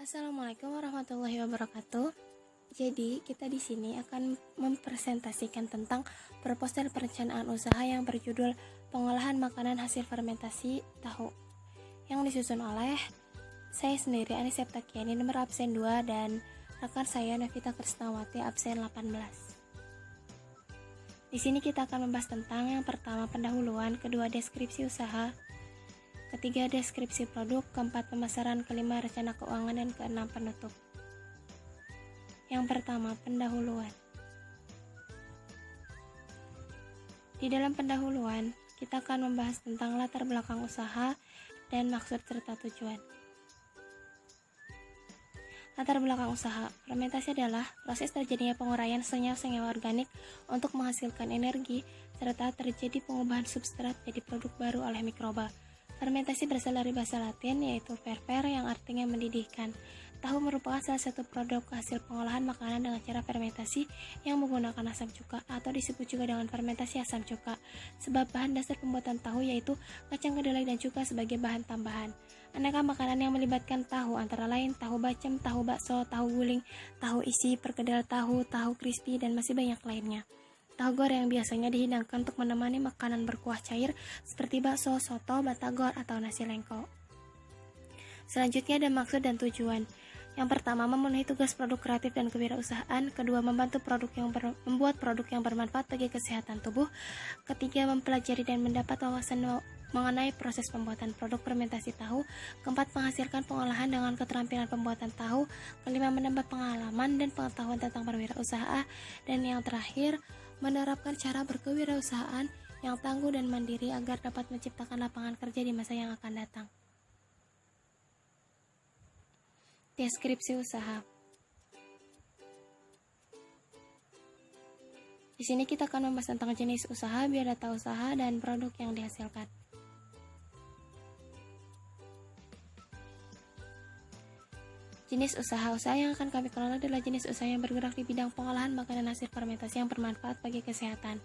Assalamualaikum warahmatullahi wabarakatuh. Jadi, kita di sini akan mempresentasikan tentang proposal perencanaan usaha yang berjudul Pengolahan Makanan Hasil Fermentasi Tahu, yang disusun oleh saya sendiri, Ani Septakiani, nomor absen 2, dan rekan saya, Novita Krisnawati, absen 18. Di sini kita akan membahas tentang yang pertama, pendahuluan, kedua, deskripsi usaha, ketiga, deskripsi produk, keempat, pemasaran, kelima, rencana keuangan, dan keenam, penutup. Yang pertama, pendahuluan. Di dalam pendahuluan, kita akan membahas tentang latar belakang usaha dan maksud serta tujuan. Latar belakang usaha. Fermentasi adalah proses terjadinya penguraian senyawa-senyawa organik untuk menghasilkan energi, serta terjadi pengubahan substrat jadi produk baru oleh mikroba. Fermentasi berasal dari bahasa Latin, yaitu fervere, yang artinya mendidihkan. Tahu merupakan salah satu produk hasil pengolahan makanan dengan cara fermentasi yang menggunakan asam cuka, atau disebut juga dengan fermentasi asam cuka, sebab bahan dasar pembuatan tahu yaitu kacang kedelai dan cuka sebagai bahan tambahan. Aneka makanan yang melibatkan tahu antara lain tahu bacem, tahu bakso, tahu guling, tahu isi, perkedel tahu, tahu crispy, dan masih banyak lainnya. Tahu goreng biasanya dihidangkan untuk menemani makanan berkuah cair seperti bakso, soto, batagor, atau nasi lengko. Selanjutnya ada maksud dan tujuan. Yang pertama, memenuhi tugas produk kreatif dan kewirausahaan. Kedua, membantu membuat produk yang bermanfaat bagi kesehatan tubuh. Ketiga, mempelajari dan mendapat wawasan mengenai proses pembuatan produk fermentasi tahu. Keempat, menghasilkan pengolahan dengan keterampilan pembuatan tahu. Kelima, menambah pengalaman dan pengetahuan tentang berwirausaha. Dan yang terakhir, menerapkan cara berkewirausahaan yang tangguh dan mandiri agar dapat menciptakan lapangan kerja di masa yang akan datang. Deskripsi usaha. Di sini kita akan membahas tentang jenis usaha, biodata usaha, dan produk yang dihasilkan. Jenis usaha yang akan kami kelola adalah jenis usaha yang bergerak di bidang pengolahan makanan hasil fermentasi yang bermanfaat bagi kesehatan,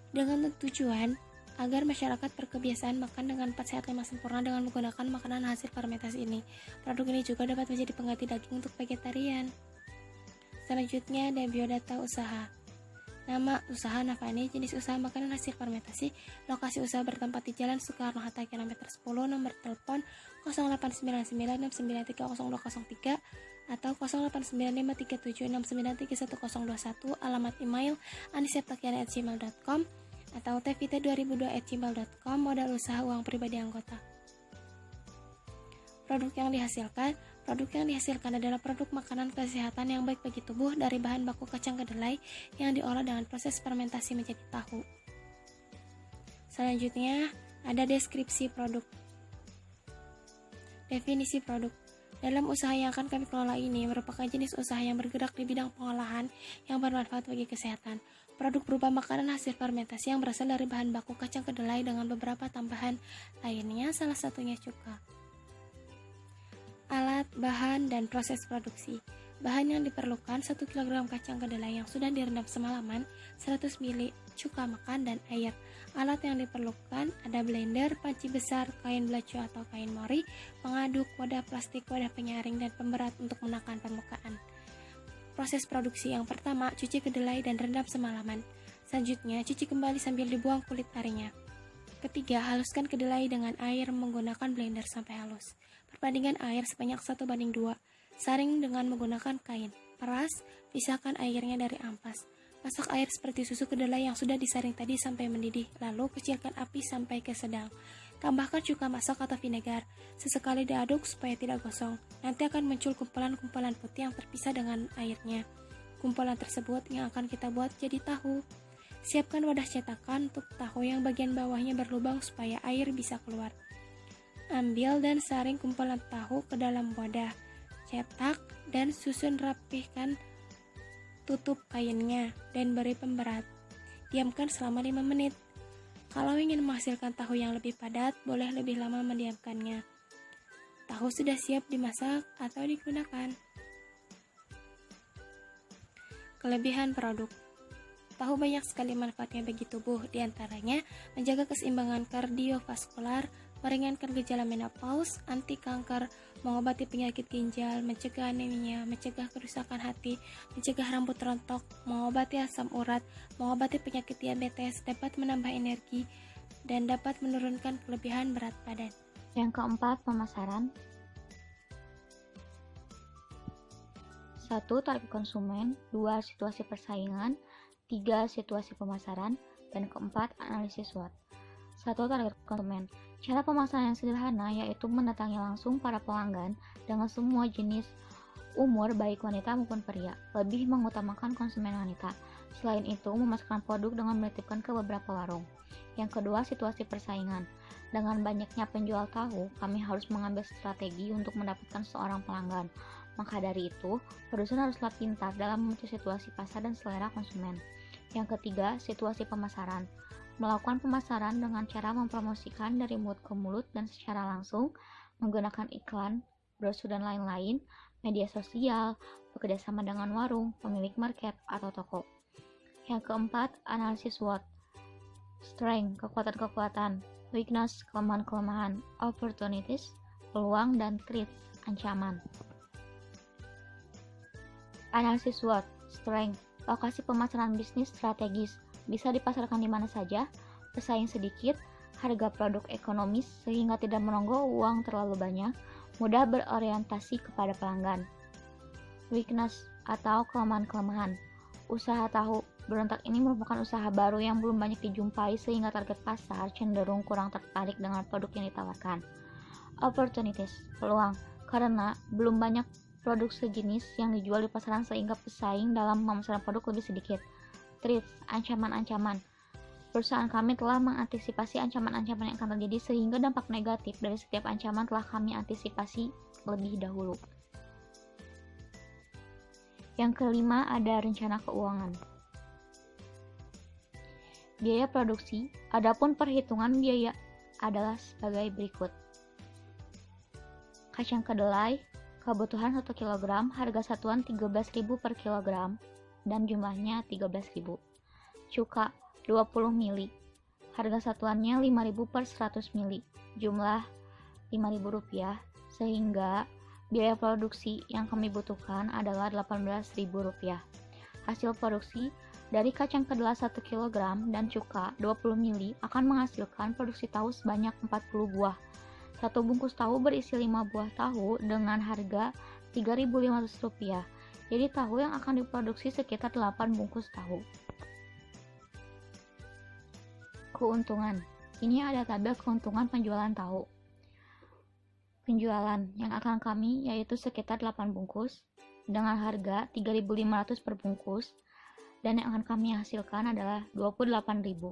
dengan tujuan agar masyarakat berkebiasaan makan dengan 4 sehat 5 sempurna dengan menggunakan makanan hasil fermentasi ini. Produk ini juga dapat menjadi pengganti daging untuk vegetarian. Selanjutnya ada biodata usaha. Nama usaha Navani, jenis usaha makanan hasil fermentasi, lokasi usaha bertempat di Jalan Soekarno-Hatta kilometer 10, nomor telepon 089969300203 atau 089537693121, alamat email aniseptakiani@gmail.com atau tvt2002@gmail.com, modal usaha uang pribadi anggota. Produk yang dihasilkan adalah produk makanan kesehatan yang baik bagi tubuh dari bahan baku kacang kedelai yang diolah dengan proses fermentasi menjadi tahu. Selanjutnya ada deskripsi produk. Definisi produk. Dalam usaha yang akan kami kelola ini merupakan jenis usaha yang bergerak di bidang pengolahan yang bermanfaat bagi kesehatan. Produk berupa makanan hasil fermentasi yang berasal dari bahan baku kacang kedelai dengan beberapa tambahan lainnya, salah satunya cuka. Alat, bahan, dan proses produksi. Bahan yang diperlukan 1 kg kacang kedelai yang sudah direndam semalaman, 100 ml cuka makan, dan air. Alat yang diperlukan ada blender, panci besar, kain belacu atau kain mori, pengaduk, wadah plastik, wadah penyaring, dan pemberat untuk menekan permukaan. Proses produksi yang pertama, cuci kedelai dan rendam semalaman. Selanjutnya, cuci kembali sambil dibuang kulit arinya. Ketiga, haluskan kedelai dengan air menggunakan blender sampai halus. Perbandingan air sebanyak 1:2. Saring dengan menggunakan kain. Peras, pisahkan airnya dari ampas. Masak air seperti susu kedelai yang sudah disaring tadi sampai mendidih, lalu kecilkan api sampai ke sedang. Tambahkan cuka masak atau vinegar. Sesekali diaduk supaya tidak gosong. Nanti akan muncul kumpulan-kumpulan putih yang terpisah dengan airnya. Kumpulan tersebut yang akan kita buat jadi tahu. Siapkan wadah cetakan untuk tahu yang bagian bawahnya berlubang supaya air bisa keluar. Ambil dan saring kumpulan tahu ke dalam wadah. Cetak dan susun rapihkan tutup kainnya dan beri pemberat. Diamkan selama 5 menit. Kalau ingin menghasilkan tahu yang lebih padat, boleh lebih lama mendiamkannya. Tahu sudah siap dimasak atau digunakan. Kelebihan produk. Tahu banyak sekali manfaatnya bagi tubuh, diantaranya menjaga keseimbangan kardiovaskular, meringankan gejala menopause, anti kanker, mengobati penyakit ginjal, mencegah anemia, mencegah kerusakan hati, mencegah rambut rontok, mengobati asam urat, mengobati penyakit diabetes, dapat menambah energi, dan dapat menurunkan kelebihan berat badan. Yang keempat, pemasaran. 1. Target konsumen. 2. Situasi persaingan. 3. Situasi pemasaran. Dan keempat, analisis SWOT. 1. Target konsumen. Cara pemasaran yang sederhana yaitu mendatangi langsung para pelanggan dengan semua jenis umur baik wanita maupun pria, lebih mengutamakan konsumen wanita. Selain itu, memasarkan produk dengan menitipkan ke beberapa warung. Yang kedua, situasi persaingan. Dengan banyaknya penjual tahu, kami harus mengambil strategi untuk mendapatkan seorang pelanggan. Maka dari itu, produsen haruslah pintar dalam memecah situasi pasar dan selera konsumen. Yang ketiga, situasi pemasaran. Melakukan pemasaran dengan cara mempromosikan dari mulut ke mulut dan secara langsung, menggunakan iklan, brosur dan lain-lain, media sosial, bekerjasama dengan warung, pemilik market, atau toko. Yang keempat, analisis SWOT. Strength, kekuatan-kekuatan, weakness, kelemahan-kelemahan, opportunities, peluang, dan threats, ancaman. Analisis SWOT. Strength, lokasi pemasaran bisnis strategis, bisa dipasarkan di mana saja, bersaing sedikit, harga produk ekonomis sehingga tidak merogoh uang terlalu banyak, mudah berorientasi kepada pelanggan. Weakness atau kelemahan-kelemahan. Usaha tahu berontak ini merupakan usaha baru yang belum banyak dijumpai sehingga target pasar cenderung kurang tertarik dengan produk yang ditawarkan. Opportunities, peluang, karena belum banyak produk sejenis yang dijual di pasaran sehingga pesaing dalam memasarkan produk lebih sedikit. Threats, ancaman-ancaman. Perusahaan kami telah mengantisipasi ancaman-ancaman yang akan terjadi sehingga dampak negatif dari setiap ancaman telah kami antisipasi lebih dahulu. Yang kelima, ada rencana keuangan. Biaya produksi, adapun perhitungan biaya adalah sebagai berikut. Kacang kedelai, kebutuhan 1 kg, harga satuan 13.000 per kilogram, dan jumlahnya 13.000. Cuka 20 ml, harga satuannya 5.000 per 100 ml, jumlah Rp5.000, sehingga biaya produksi yang kami butuhkan adalah Rp18.000. Hasil produksi dari kacang kedelai 1 kg dan cuka 20 ml akan menghasilkan produksi tahu sebanyak 40 buah. Satu bungkus tahu berisi 5 buah tahu dengan harga Rp3.500. Jadi tahu yang akan diproduksi sekitar 8 bungkus tahu. Keuntungan. Ini ada tabel keuntungan penjualan tahu. Penjualan yang akan kami yaitu sekitar 8 bungkus dengan harga Rp3.500 per bungkus, dan yang akan kami hasilkan adalah Rp28.000.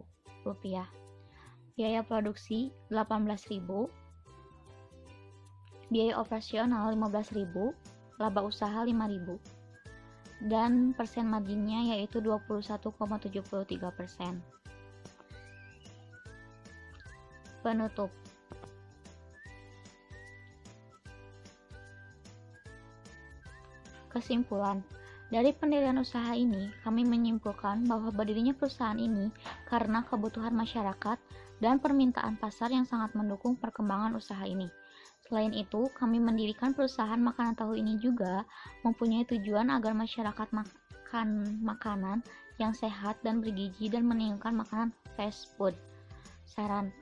Biaya produksi Rp18.000, biaya operasional Rp15.000, laba usaha Rp5.000, dan persen marginnya yaitu 21,73%. Penutup. Kesimpulan, dari pendirian usaha ini, kami menyimpulkan bahwa berdirinya perusahaan ini karena kebutuhan masyarakat dan permintaan pasar yang sangat mendukung perkembangan usaha ini. Selain itu, kami mendirikan perusahaan makanan tahu ini juga mempunyai tujuan agar masyarakat makan makanan yang sehat dan bergizi dan meninggalkan makanan fast food. Saran,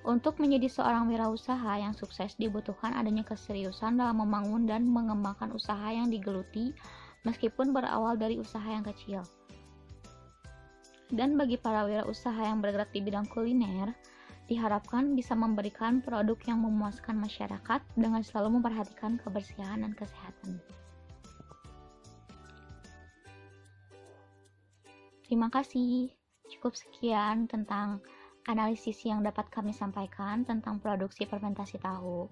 untuk menjadi seorang wirausaha yang sukses dibutuhkan adanya keseriusan dalam membangun dan mengembangkan usaha yang digeluti meskipun berawal dari usaha yang kecil. Dan bagi para wirausaha yang bergerak di bidang kuliner, diharapkan bisa memberikan produk yang memuaskan masyarakat dengan selalu memperhatikan kebersihan dan kesehatan. Terima kasih. Cukup sekian tentang analisis yang dapat kami sampaikan tentang produksi fermentasi tahu.